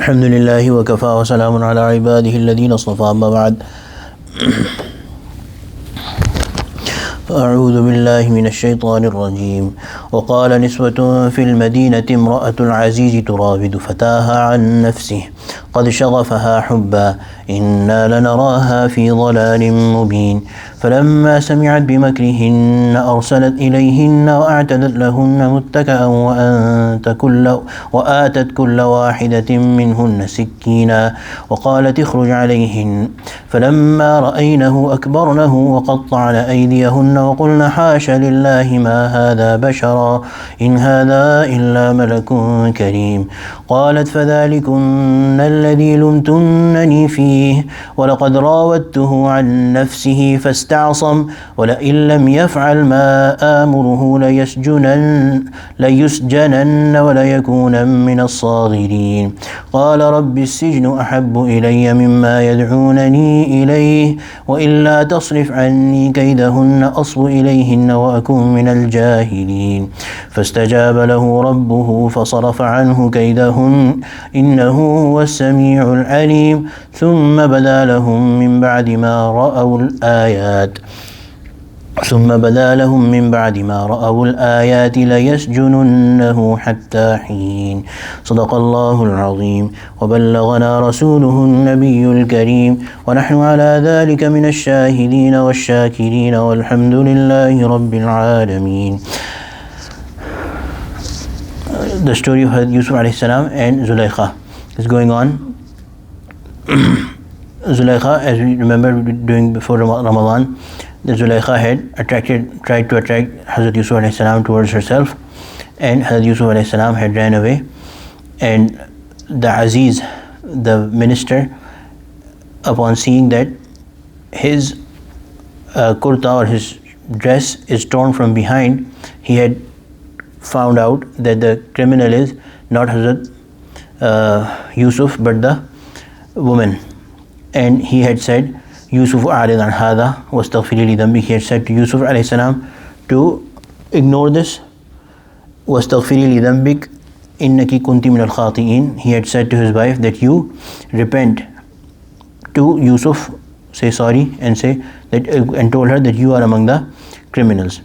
الحمد لله وكفى وسلام على عباده الذين اصطفى أما بعد أعوذ بالله من الشيطان الرجيم وقال نسوة في المدينة امرأة العزيز تراود فتاها عن نفسه قد شغفها حبا إنا لنراها في ضلال مبين فلما سمعت بمكرهن أرسلت إليهن وأعتدت لهن متكئا وآتت كل واحدة منهن سكينا وقالت اخرج عليهن فلما رأينه أكبرنه وقطعن أيديهن وقلن حاش لله ما هذا بشرا إن هذا إلا ملك كريم قالت فذلكن الذي لمتنني فيه ولقد راودته عن نفسه فاستعصم ولئن لم يفعل ما آمره ليسجنن وليكون من الصاغرين قال رب السجن أحب إلي مما يدعونني إليه وإلا تصرف عني كيدهن أصب إليهن وأكن من الجاهلين فاستجاب له ربه فصرف عنه كيدهن إنه هو السميع العليم ثم بدا لهم من بعد ما رأوا الآيات ليسجننه حتى حين صدق الله العظيم وبلغنا رسوله النبي الكريم ونحن على ذلك من الشاهدين والشاكرين والحمد لله رب العالمين. The story of Yusuf alayhi salam and Zulaykha is going on. Zulaykha, as we remember doing before Ramadan, the Zulaykha had tried to attract Hazrat Yusuf alayhi salam towards herself, and Hazrat Yusuf alayhi salam had ran away, and the Aziz, the minister, upon seeing that his kurta or his dress is torn from behind, he had found out that the criminal is not Hazrat Yusuf but the woman, and he had said, Yusuf a'rid an hadha wastaghfiri li dhanbik. He had said to Yusuf alayhi salam to ignore this. Wastaghfiri li dhanbik innaki kunti min al khati'in. He had said to his wife that you repent to Yusuf, say sorry, and say that, and told her that you are among the criminals.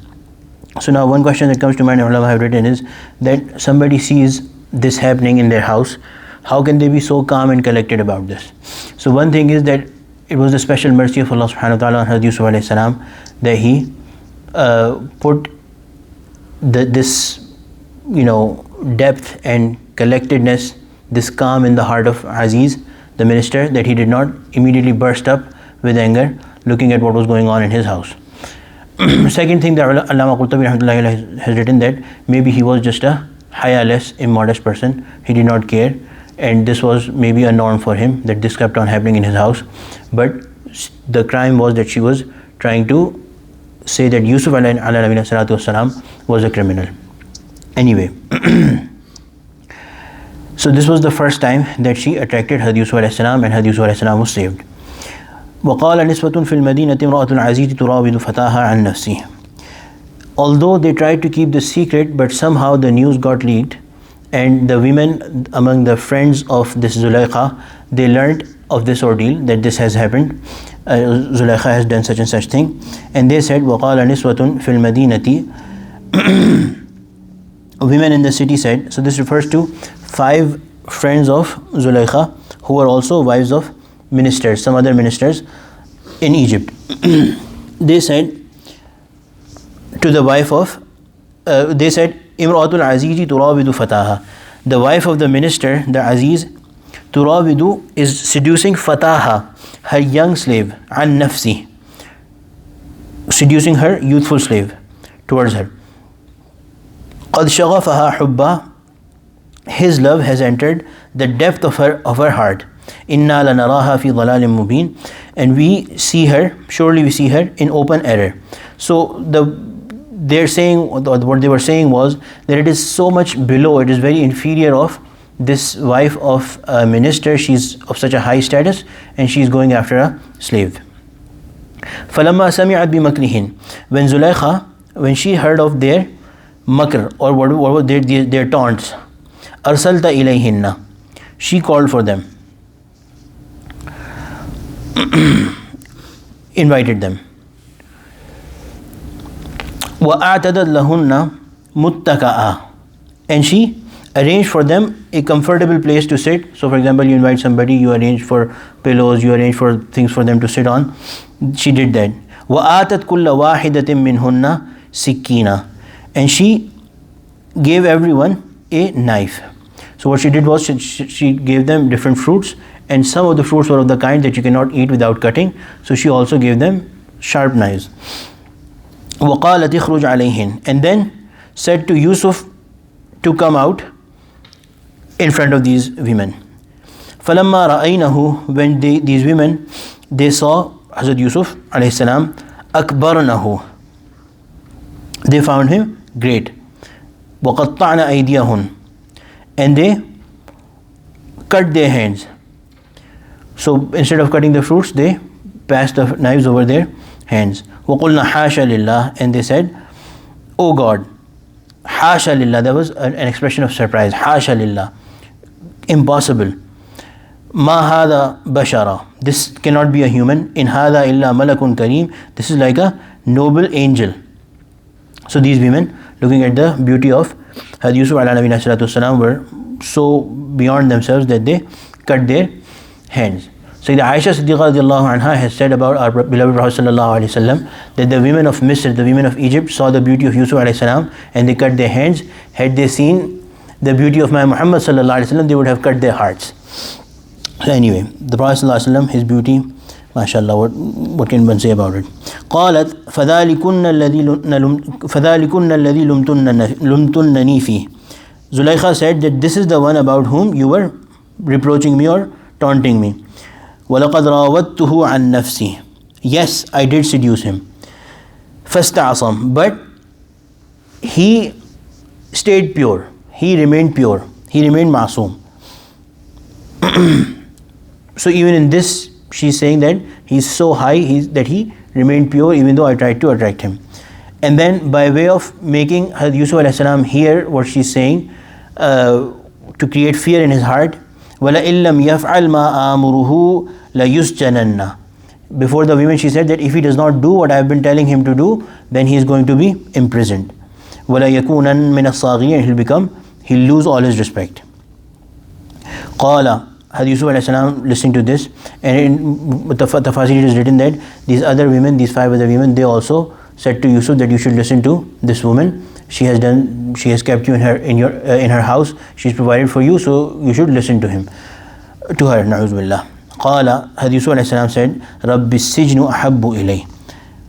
So now one question that comes to mind, ulama have written, is that somebody sees this happening in their house, how can they be so calm and collected about this? So one thing is that it was the special mercy of Allah subhanahu wa ta'ala on Hazrat Yusuf alayhi salam that he put this depth and collectedness, this calm in the heart of Aziz, the minister, that he did not immediately burst up with anger looking at what was going on in his house. Second thing that Allama Qurtubi rahmatullahi has written, that maybe he was just a hayaless, immodest person. He did not care, and this was maybe a norm for him, that this kept on happening in his house. But the crime was that she was trying to say that Yusuf alayhi salatu wasalam was a criminal. Anyway, so this was the first time that she attracted Hazrat Yusuf alayhi salam, and Hazrat Yusuf alayhi salam was saved. وقال نسوة في المدينة امرأة العزيز تراود فتاها عن نفسه. Although they tried to keep the secret, but somehow the news got leaked, and the women among the friends of this Zulaykha, they learned of this ordeal, that this has happened, Zulaykha has done such and such thing, and they said وقال نسوة في المدينة. Women in the city said, so this refers to 5 friends of Zulaykha who were also wives of ministers, some other ministers in Egypt. They said to the wife of, they said, Imra'atul Azizi turawidu fataha. The wife of the minister, the Aziz, turawidu is seducing fataha, her young slave, an nafsi, seducing her youthful slave towards her. Qad shaghafaha hubba, his love has entered the depth of her heart. Inna lanaraha fi dhalalin mubin, and we see her, surely we see her in open error. So they're saying, what they were saying was that it is so much below, it is very inferior of this wife of a minister. She's of such a high status, and she's going after a slave. فَلَمَّا سَمِعَتْ بِمَكْرِهِنْ. When Zulaykha, when she heard of their makr, or what were their taunts, أَرْسَلْتَ إِلَيْهِنَّ, she called for them, invited them. وَأَعْتَدَتْ لَهُنَّ مُتَّكَأً, and she arranged for them a comfortable place to sit. So for example, you invite somebody, you arrange for pillows, you arrange for things for them to sit on. She did that. وَآتَتْ كُلَّ وَاحِدَةٍ مِّنْهُنَّ سِكِّينًا, and she gave everyone a knife. So what she did was she gave them different fruits, and some of the fruits were of the kind that you cannot eat without cutting. So she also gave them sharp knives. وَقَالَتِ اخْرُجْ عَلَيْهِنْ, and then said to Yusuf to come out in front of these women. فَلَمَّا رَأَيْنَهُ, when these women, they saw Hazrat Yusuf alayhi salam, أَكْبَرْنَهُ, they found him great. وَقَطَّعْنَ أَيْدِيَهُنْ, and they cut their hands. So instead of cutting the fruits, they passed the knives over their hands. وَقُلْنَا حَاشَ لِلَّهِ, and they said, "Oh God, حَاشَ لِلَّهِ," that was an expression of surprise. حَاشَ لِلَّهِ, impossible. مَا هَذَا بَشَرًا, this cannot be a human. إِنْ هَذَا إِلَّا مَلَكٌ كَرِيمٌ, this is like a noble angel. So these women, looking at the beauty of Hazrat Yusuf alayhi salatu wasalam, were so beyond themselves that they cut their hands. So the Aisha Siddiqa radiallahu anha has said about our beloved Prophet sallallahu alaihi wasallam that the women of Misr, the women of Egypt, saw the beauty of Yusuf alayhi salam and they cut their hands. Had they seen the beauty of my Muhammad sallallahu alaihi wasallam, they would have cut their hearts. So anyway, the Prophet sallallahu alaihi wasallam, his beauty, mashallah, what can one say about it? قالت فذلكن الذي لمتنني فيه. Zulaykha said that this is the one about whom you were reproaching me or taunting me. وَلَقَدْ رَاوَدْتُهُ عَنْ نَفْسِي, yes, I did seduce him. فَاسْتَعْصَمْ, but he stayed pure, he remained pure, he remained ma'soom. So even in this, she's saying that he's so high that he remained pure even though I tried to attract him. And then by way of making Hazrat Yusuf alayhi salam hear what she's saying, to create fear in his heart, وَلَئِن لَّمْ يَفْعَلْ مَا آمُرُهُ لَيُسْجَنَنَّ. Before the women, she said that if he does not do what I have been telling him to do, then he is going to be imprisoned. وَلَيَكُونَنْ مِنَ الصَّاغِرِينَ, he'll lose all his respect. قَالَ, Hazrat Yusuf alayhi salam listening to this, and in the Tafasir it is written that these other women, these 5 other women, they also said to Yusuf that you should listen to this woman. She has kept you in her house. She's provided for you, so you should listen to her. Na'udhu billah. قال, Hazrat Yusuf alayhi salam said, رَبِّ السِّجْنُ أَحَبُّ إِلَيْهِ.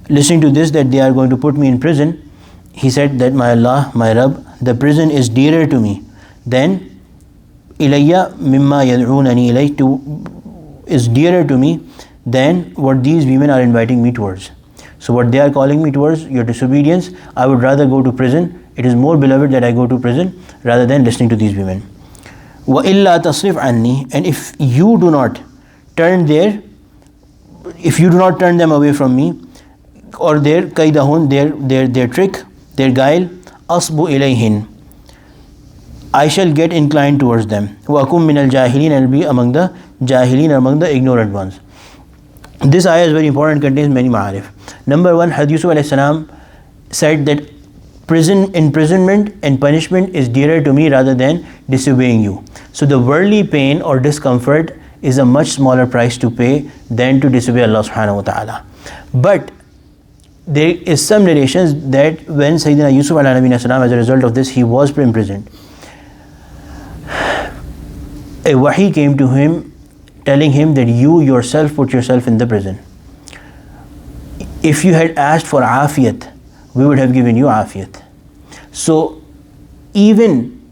Listening to this, that they are going to put me in prison, he said that my Allah, my Rabb, the prison is dearer to me than إِلَيَّ مِمَّا يَدْعُونَنِي إِلَيْهِ, is dearer to me than what these women are inviting me towards. So what they are calling me towards, your disobedience, I would rather go to prison. It is more beloved that I go to prison rather than listening to these women. وَإِلَّا تَصْرِفْ عَنِّي, and if you do not turn them away from me, or their kaidahun, their trick, their guile, أَصْبُ إِلَيْهِنْ, I shall get inclined towards them. وَأَكُمْ مِنَ الْجَاهِلِينَ, and be among the jahilin, among the ignorant ones. This ayah is very important, contains many ma'arif. Number 1, Hazrat Yusuf alayhi salam said that imprisonment and punishment is dearer to me rather than disobeying you. So the worldly pain or discomfort is a much smaller price to pay than to disobey Allah subhanahu wa ta'ala. But there is some narrations that when Sayyidina Yusuf alayhi salam, as a result of this, he was imprisoned, a wahi came to him telling him that you yourself put yourself in the prison. If you had asked for afiyat, we would have given you afiyat. So even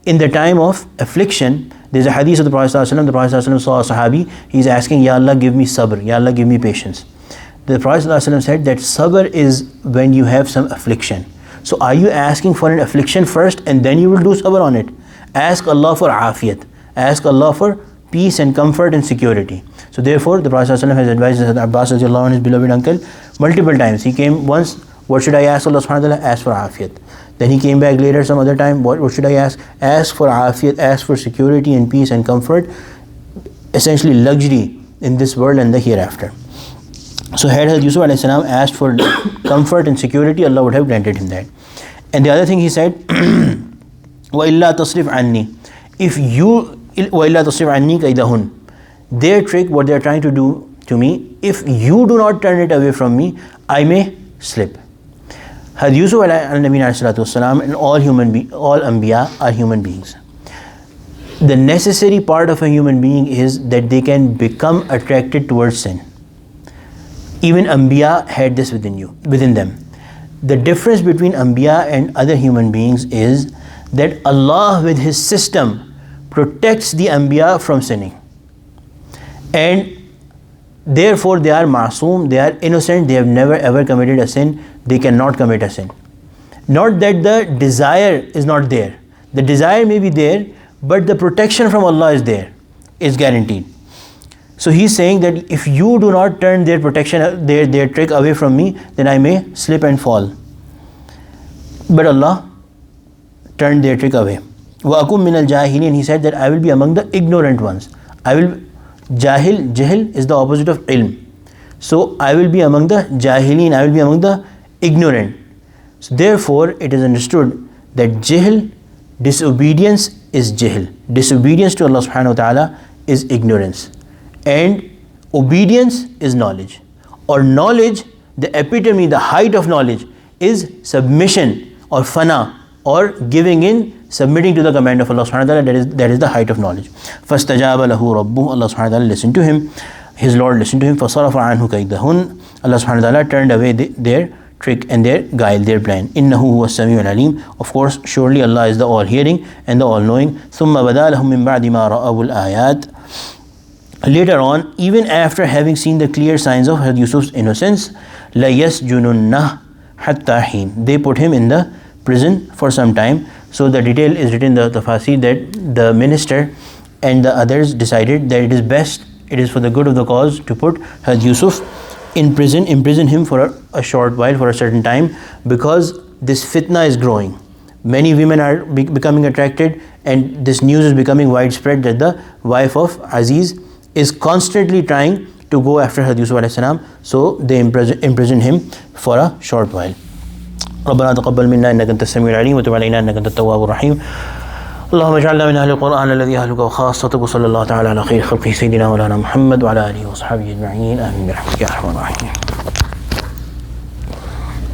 in the time of affliction, there's a hadith of the Prophet ﷺ. The Prophet ﷺ saw a sahabi, he's asking, Ya Allah, give me sabr, Ya Allah, give me patience. The Prophet ﷺ said that sabr is when you have some affliction. So are you asking for an affliction first and then you will do sabr on it? Ask Allah for afiyat. Ask Allah for peace and comfort and security. So therefore, the Prophet ﷺ has advised Abbas radiallahu anhu, his beloved uncle, multiple times. He came once, what should I ask Allah subhanahu wa ta'ala? Ask for afiyat. Then he came back later some other time. What should I ask? Ask for afiyat, ask for security and peace and comfort, essentially luxury in this world and the hereafter. So had Hazrat Yusuf alayhi salam asked for comfort and security, Allah would have granted him that. And the other thing he said, وَإِلَّا تَصْرِفْ عَنِّي, if you, وَإِلَّا تَصْرِفْ عَنِّي كَيْدَهُنْ, their trick, what they are trying to do to me, if you do not turn it away from me, I may slip. Hazrat Yusuf alayhi and all Anbiya are human beings. The necessary part of a human being is that they can become attracted towards sin. Even Anbiya had this within them. The difference between Anbiya and other human beings is that Allah with His system protects the Anbiya from sinning. And therefore they are masoom, they are innocent, they have never ever committed a sin, they cannot commit a sin. Not that the desire is not there. The desire may be there, but the protection from Allah is there, is guaranteed. So he's saying that if you do not turn their protection, their trick away from me, then I may slip and fall. But Allah turned their trick away. وَأَكُمْ مِنَ الْجَاهِلِينَ, he said that I will be among the ignorant ones. Jahil is the opposite of ilm. So I will be among the jahilin, I will be among the ignorant. So therefore it is understood that jahl, disobedience is jahl. Disobedience to Allah subhanahu wa ta'ala is ignorance. And obedience is knowledge. Or knowledge, the epitome, the height of knowledge is submission or fana, or giving in, submitting to the command of Allah subhanahu wa ta'ala. That is the height of knowledge. فَاسْتَجَابَ لَهُ رَبُّهُ, Allah subhanahu wa ta'ala listened to him, his Lord listened to him. فَصَرَفَ عَنْهُ كَيْدَهُنْ, Allah subhanahu wa ta'ala turned away their trick and their guile, their plan. إِنَّهُ هُوَ السَّمِيعُ الْعَلِيمُ, of course, surely Allah is the all-hearing and the all-knowing. ثُمَّ بَدَا لَهُم مِّن بَعْدِ مَا رَأَوُا الْآيَاتِ, later on, even after having seen the clear signs of Hazrat Yusuf's innocence, لَيَسْجُنُنَّهُ حَتَّى حِينٍ, they put him in the prison for some time. So the detail is written in the Tafasir that the minister and the others decided that it is best, it is for the good of the cause to put Hazrat Yusuf in prison, imprison him for a short while, for a certain time, because this fitna is growing. Many women are becoming attracted, and this news is becoming widespread that the wife of Aziz is constantly trying to go after Hazrat Yusuf alayhi salam. So they imprison him for a short while. ربنا تقبل منا إنك أنت السميع العليم وتب علينا إنك أنت التواب الرحيم. اللهم اجعلنا من أهل القرآن الذي أهلك وخاصتك، وصلى الله تعالى على خير خلقه سيدنا مولانا محمد وعلى آله وصحبه أجمعين، آمين برحمتك يا أرحم الراحمين.